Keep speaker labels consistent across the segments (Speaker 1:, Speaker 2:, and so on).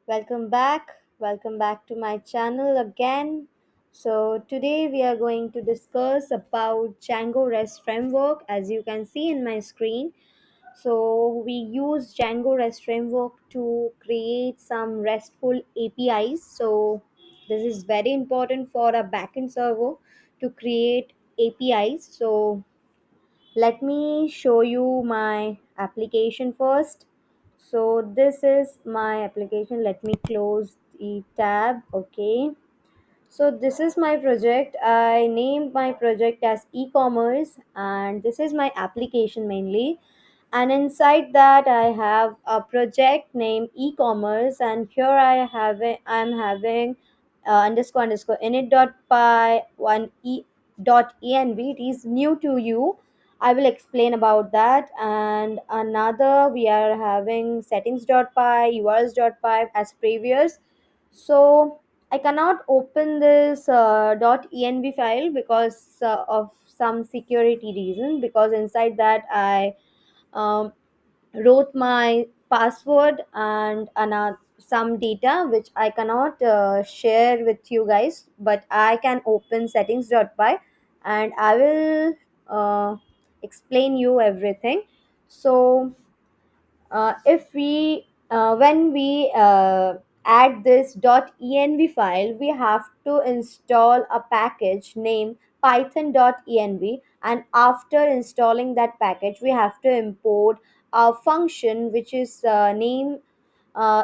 Speaker 1: Welcome back. Welcome back to my channel again. So today we are going to discuss about Django Rest Framework as you can see in my screen. So we use Django Rest Framework to create some RESTful APIs. So this is very important for a backend server to create APIs. So let me show you my application first. So this is my application. Let me close the tab. Okay, so this is my project. I named my project as e-commerce and this is my application mainly. And inside that I have a project named e-commerce, and here I'm having underscore init.py one e dot env. It is new to you. I will explain about that. And another we are having settings.py urls.py as previous. So I cannot open this .env file because of some security reason, because inside that I um, wrote my password and some data which I cannot share with you guys, but I can open settings.py and I will explain you everything. So if we when we add this .env file, we have to install a package named python.env, and after installing that package we have to import a function which is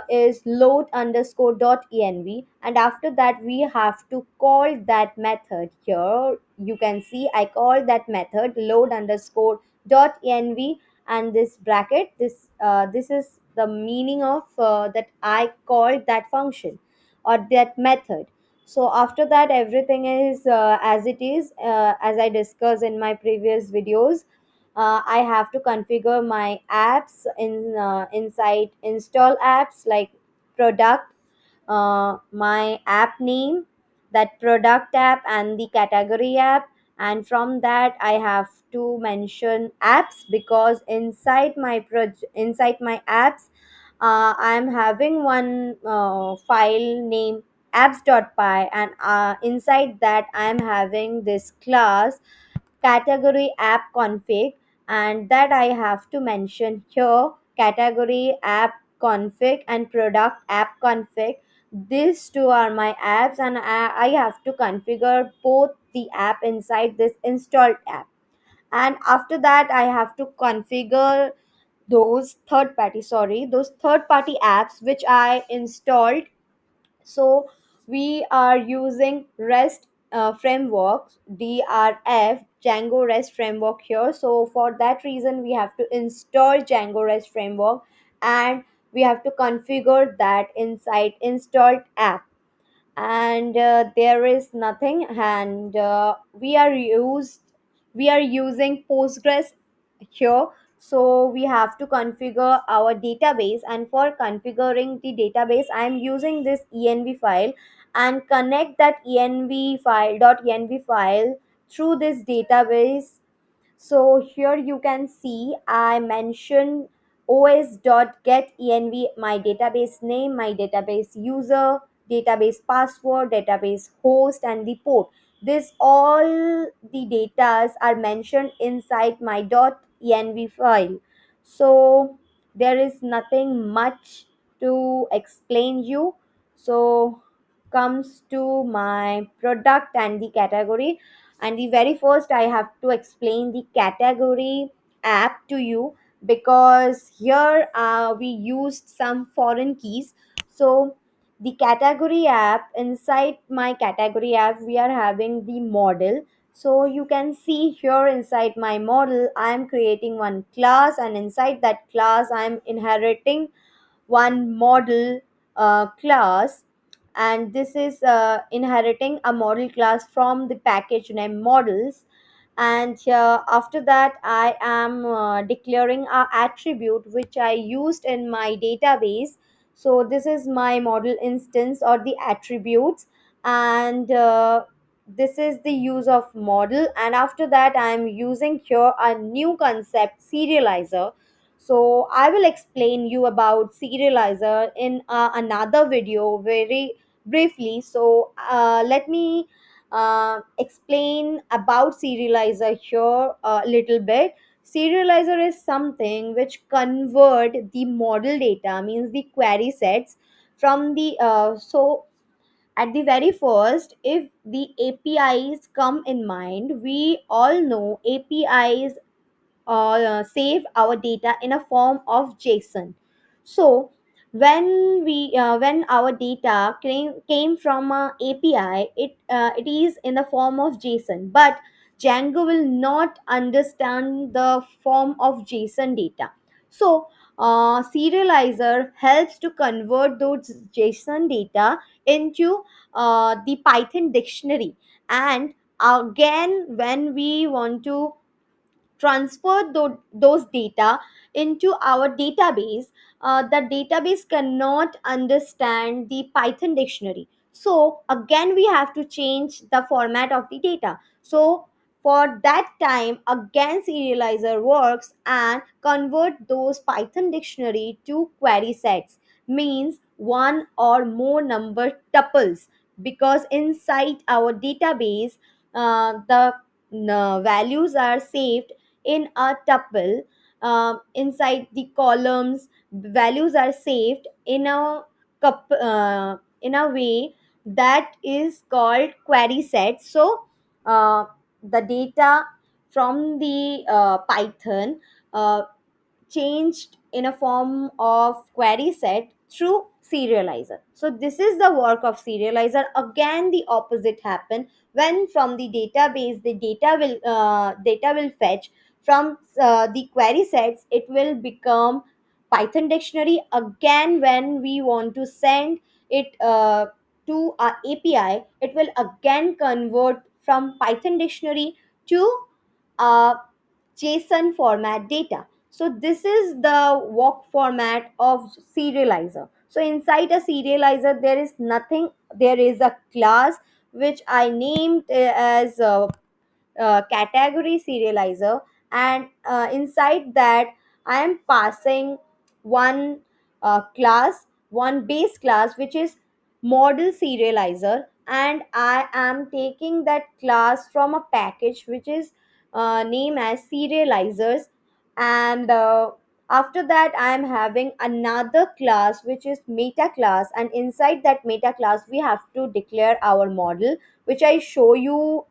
Speaker 1: is load underscore dot env, and after that we have to call that method. Here you can see I call that method load underscore dot env, and this bracket, this is the meaning of that I called that function or that method. So after that everything is as it is, as I discussed in my previous videos. I have to configure my apps inside install apps like product, my app name, that product app and the category app. And from that I have to mention apps, because inside my apps I'm having one file named apps.py, and inside that I'm having this class category app config, and that I have to mention here category app config and product app config. These two are my apps, and I have to configure both the app inside this installed app. And after that I have to configure those third party apps which I installed. So we are using REST framework, DRF, Django Rest Framework here. So for that reason, we have to install Django Rest Framework, and we have to configure that inside installed app. And there is nothing. And we are using Postgres here. So we have to configure our database, and for configuring the database I am using this env file, and connect that env file through this database. So here you can see I mentioned os.getEnv, my database name, my database user, database password, database host, and the port. This all the datas are mentioned inside my .env file. So there is nothing much to explain you. So comes to my product and the category. And the very first I have to explain the category app to you, because here we used some foreign keys. So the category app, inside my category app we are having the model. So you can see here inside my model I am creating one class, and inside that class I am inheriting one model class. And this is inheriting a model class from the package name models. And after that I am declaring a attribute which I used in my database. So this is my model instance or the attributes. And this is the use of model. And after that I am using here a new concept serializer. So I will explain you about serializer in another video very briefly. So let me explain about serializer here a little bit. Serializer is something which convert the model data, means the query sets from the at the very first, if the APIs come in mind, we all know APIs save our data in a form of JSON. So when our data came from a API, it is in the form of JSON. But Django will not understand the form of JSON data. So serializer helps to convert those JSON data into the Python dictionary. And again, when we want to transfer those data into our database, the database cannot understand the Python dictionary. So again, we have to change the format of the data. So for that time, again, serializer works and convert those Python dictionary to query sets, means one or more number tuples, because inside our database, the values are saved in a tuple. Inside the columns, values are saved in a in a way that is called query set. So the data from the Python uh, changed in a form of query set through serializer. So this is the work of serializer. Again, the opposite happen when from the database the data will fetch from the query sets, it will become Python dictionary. Again, when we want to send it to our API, it will again convert from Python dictionary to uh, JSON format data. So this is the work format of serializer. So inside a serializer, there is nothing. There is a class which I named as category serializer, and inside that I am passing one one base class, which is model serializer, and I am taking that class from a package which is named as serializers. And after that, I am having another class which is meta class, and inside that meta class we have to declare our model, which I show you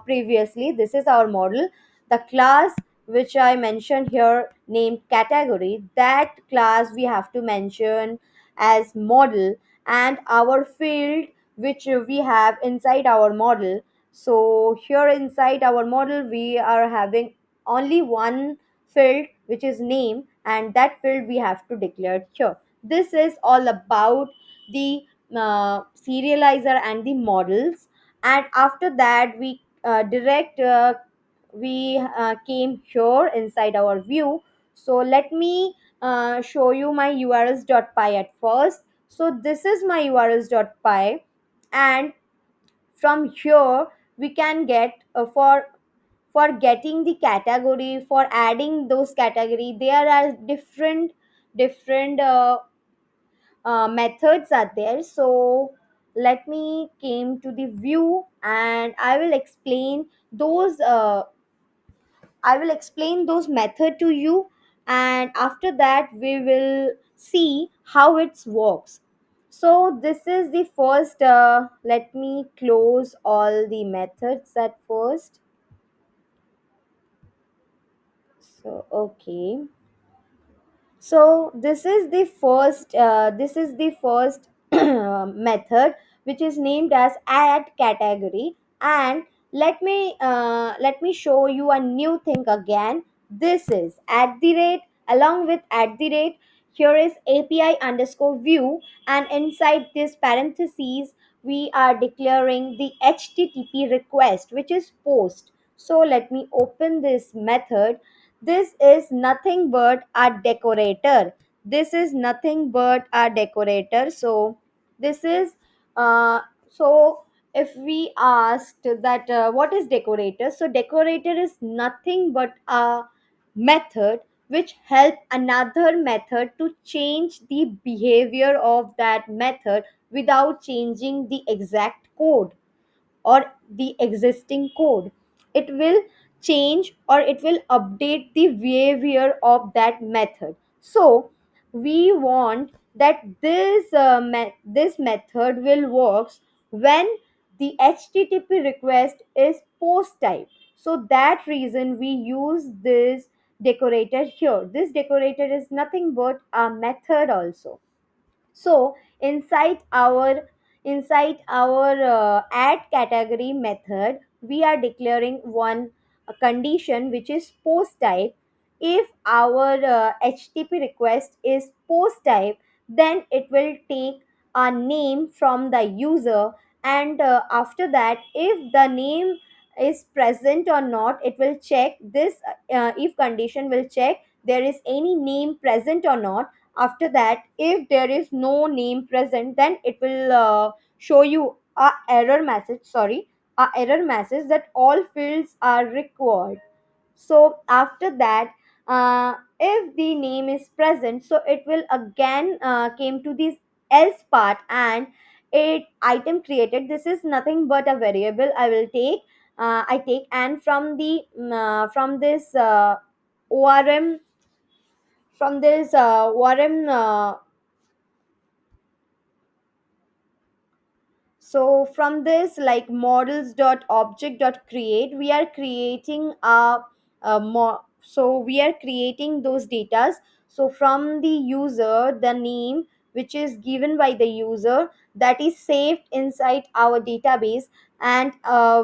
Speaker 1: previously. This is our model. The class which I mentioned here named category, that class we have to mention as model, and our field which we have inside our model. So here inside our model we are having only one field which is name, and that field we have to declare here. This is all about the serializer and the models. And after that we came here inside our view. So let me show you my urls.py at first. So this is my urls.py, and from here we can get for getting the category, for adding those category, there are different methods are there. So let me came to the view, and those I will explain those method to you, and after that we will see how it works. So this is the first. Let me close all the methods at first. So okay. So this is the first method, which is named as add category. And let me show you a new thing again. This is at the rate, along with at the rate, here is API underscore view, and inside this parentheses we are declaring the HTTP request, which is post. So let me open this method. This is nothing but a decorator. This is nothing but a decorator. So this is so if we asked that what is decorator, so decorator is nothing but a method which help another method to change the behavior of that method without changing the exact code or the existing code. It will change or it will update the behavior of that method. So we want that this method will works when the http request is post type. So that reason we use this decorator here. This decorator is nothing but a method also. So inside our add category method, we are declaring one condition which is post type. If our http request is post type, then it will take a name from the user, and after that, if the name is present or not, it will check this. If condition will check there is any name present or not. After that, if there is no name present, then it will show you a error message, that all fields are required. So after that, if the name is present, so it will again came to this else part, and it item created, this is nothing but a variable I will take. I take, and from this orm from this orm So from this, like models dot object dot create, we are creating we are creating those datas. So from the user, the name which is given by the user, that is saved inside our database, and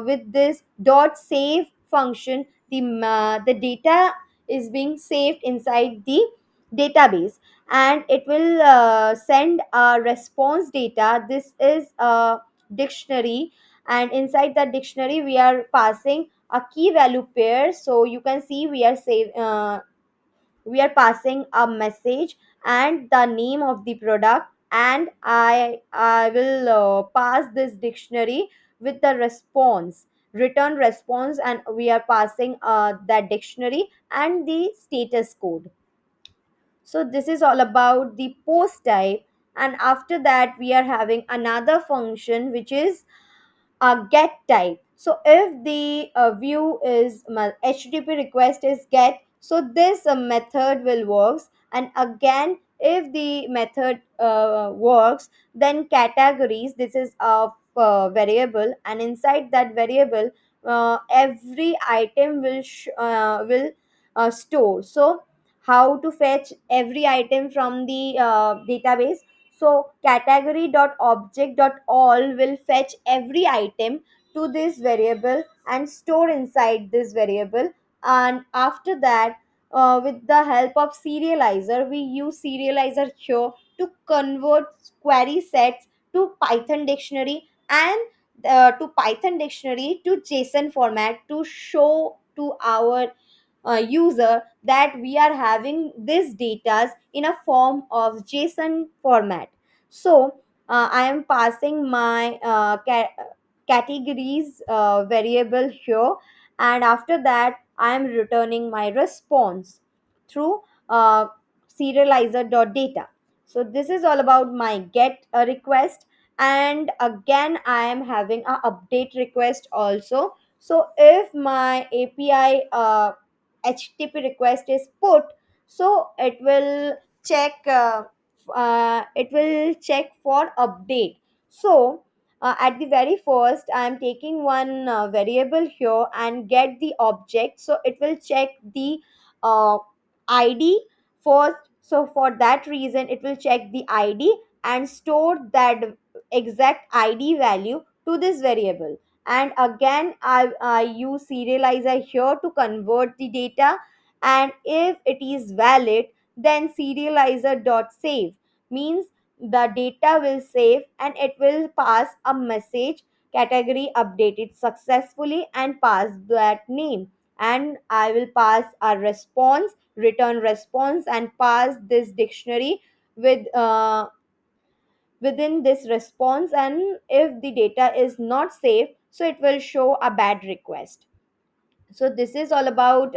Speaker 1: with this dot save function, the data is being saved inside the database, and it will send a response data. This is a dictionary, and inside the dictionary we are passing a key value pair. So you can see we are passing a message and the name of the product, and I will pass this dictionary with the response, return response, and we are passing that dictionary and the status code. So this is all about the post type. And after that, we are having another function which is a get type. So if the view is http request is get, so this method will works. And again, if the method works, then categories, this is a variable, and inside that variable, every item will store. So how to fetch every item from the database? So category dot object dot all will fetch every item to this variable and store inside this variable. And after that, with the help of serializer, we use serializer here to convert query sets to Python dictionary, and to JSON format to show to our user that we are having this data in a form of JSON format. So I am passing my categories variable here, and after that I am returning my response through uh, serializer.data. So this is all about my get request, and again I am having a update request also. So if my API http request is put, so check it will check for update. So at the very first I am taking one variable here and get the object, so it will check the uh, id first. So for that reason it will check the id and store that exact id value to this variable. And again I use serializer here to convert the data, and if it is valid, then serializer dot save means the data will save, and it will pass a message category updated successfully and pass that name. And I will pass a response, return response, and pass this dictionary with within this response. And if the data is not saved, so it will show a bad request. So this is all about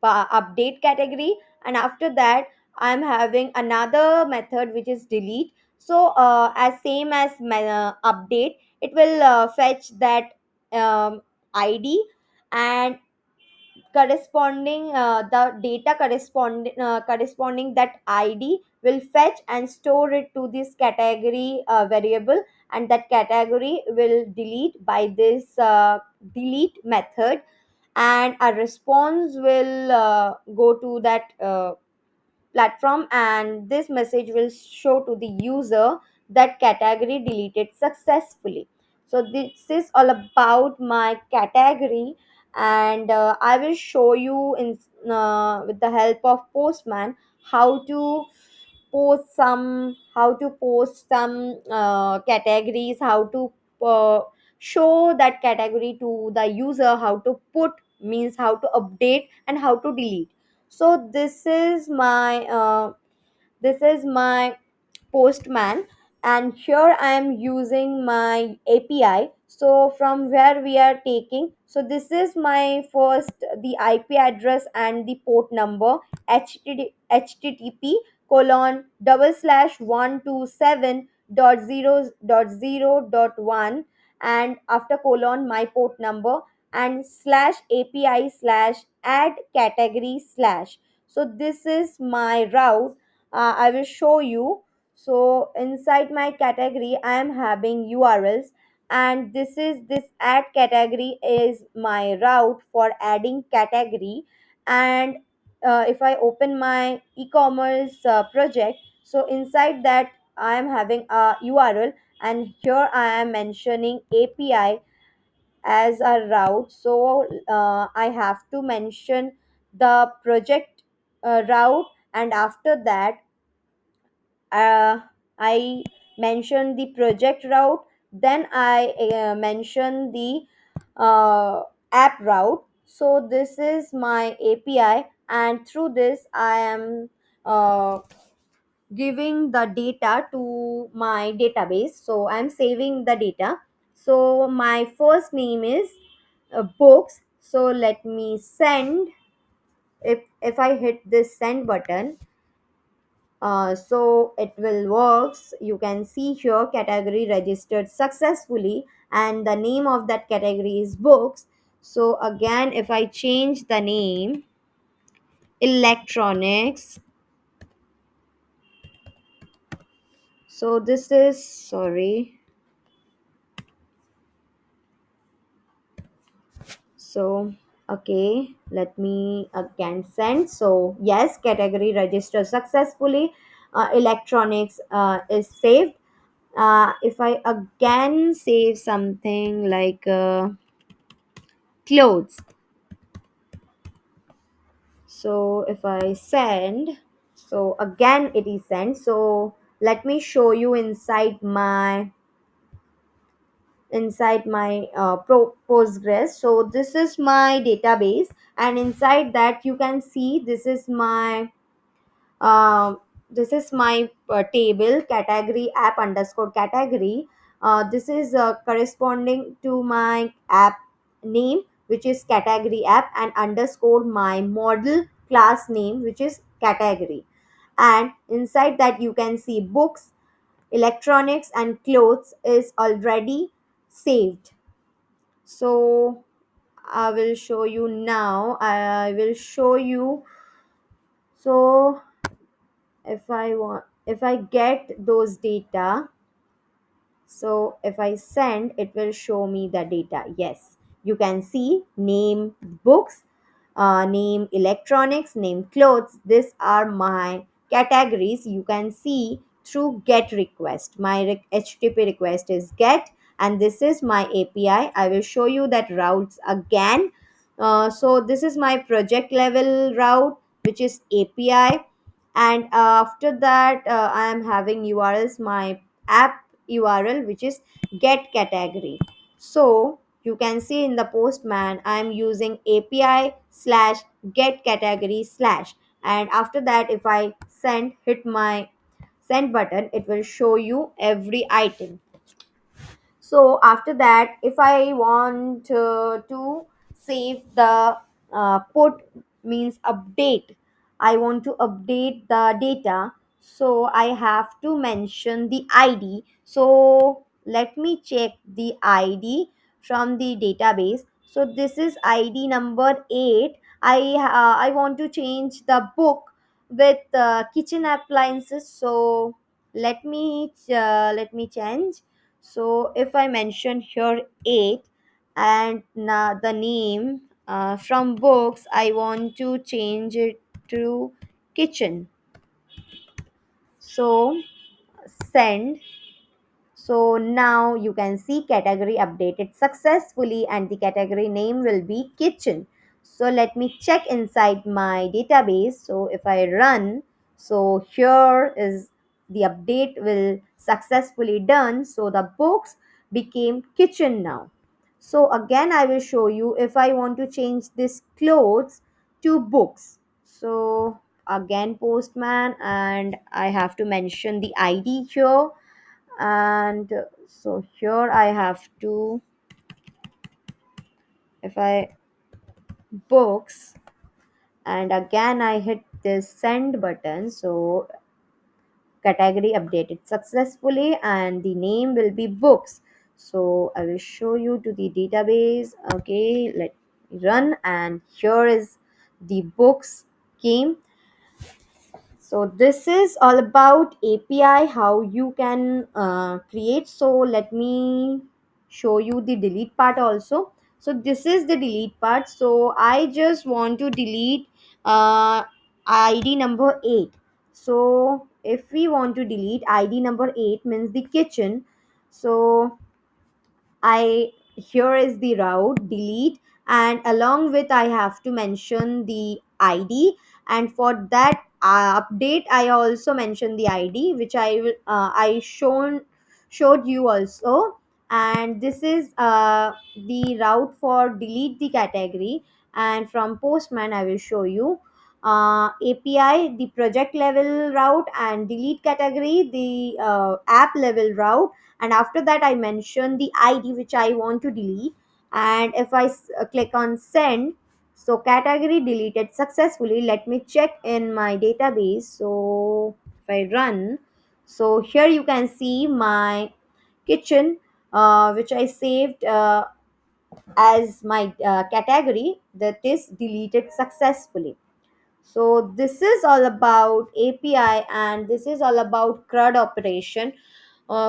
Speaker 1: update category. and after that I'm having another method which is delete. So as same as update, it will fetch that id, and the data corresponding that id will fetch and store it to this category variable, and that category will delete by this delete method, and a response will go to that platform, and this message will show to the user that category deleted successfully. So this is all about my category, and I will show you in with the help of postman how to post some categories, how to uh, show that category to the user, how to put means how to update and how to delete. So this is my postman, and here I am using my api. So from where we are taking, so this is my first the ip address and the port number, http colon double slash 127.0.0.1, and after colon my port number, and slash api slash add category slash. So this is my route. I will show you. So inside my category, I am having URLs, and this add category is my route for adding category. And if I open my e-commerce project, so inside that I am having a URL, and here I am mentioning API as a route. So I have to mention the project route, and after that uh, I mentioned the project route, then I mentioned the app route. So this is my API, and through this I am uh, giving the data to my database. So I'm saving the data. So my first name is books. So let me send. If I hit this send button, so it will works. You can see here category registered successfully, and the name of that category is books. So again, if I change the name electronics, so this is sorry. So okay, let me again send. So yes, category registered successfully. Electronics is saved. If I again save something like clothes, so if I send, so again it is sent. So let me show you inside my postgres. So this is my database, and inside that you can see uh, this is my table category app underscore category. This is corresponding to my app name, which is category app, and underscore my model class name, which is category. And inside that you can see books, electronics, and clothes is already saved. So I will show you now. I will show you. So if I get those data, so if I send, it will show me the data. Yes, you can see name books, name electronics, name clothes. These are my categories. You can see through get request. My HTTP request is get, and this is my API. I will show you that routes again. So this is my project level route, which is API, and after that I am having URLs, my app URL, which is get category. So you can see in the postman I am using API slash get category slash, and after that if I hit my send button, it will show you every item. So after that, if I want to save the put means update, I want to update the data, so I have to mention the ID. So let me check the ID from the database. So this is ID number 8. I want to change the book with kitchen appliances. So let me change. So if I mention here 8, and the name from books, I want to change it to kitchen. So send. So now you can see category updated successfully and the category name will be kitchen. So let me check inside my database. So if I run, so here is the update will successfully done. So the books became kitchen now. So again, I will show you if I want to change this clothes to books. So again, postman, and I have to mention the ID here. And so here I have to, if I books, and again I hit this send button. So category updated successfully and the name will be books. So I will show you to the database. Okay, let me run, and here is the books came. So this is all about API, how you can create. So let me show you the delete part also. So this is the delete part. So I just want to delete uh, ID number 8. So if we want to delete ID number 8 means the kitchen. So I here is the route delete, and along with I have to mention the ID, and for that update I also mention the ID which I will I showed you also. And this is the route for delete the category, and from postman I will show you API the project level route, and delete category the app level route. And after that I mention the ID which I want to delete. And if I click on send, so category deleted successfully. Let me check in my database. So if I run, so here you can see my kitchen which I saved as my category, that is deleted successfully. So this is all about API, and this is all about CRUD operation,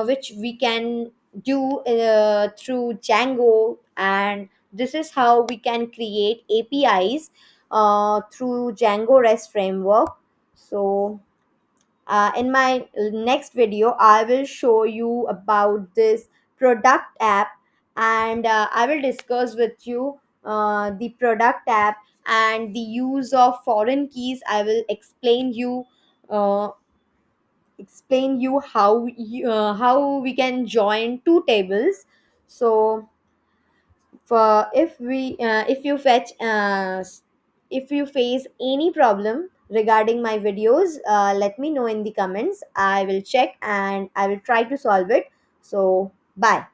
Speaker 1: which we can do through Django. And this is how we can create APIs through Django Rest Framework. So in my next video, I will show you about this product app, and I will discuss with you the product app and the use of foreign keys. I will uh, explain you how we can join two tables. So for if you face any problem regarding my videos, let me know in the comments. I will check and I will try to solve it. So bye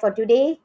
Speaker 1: for today.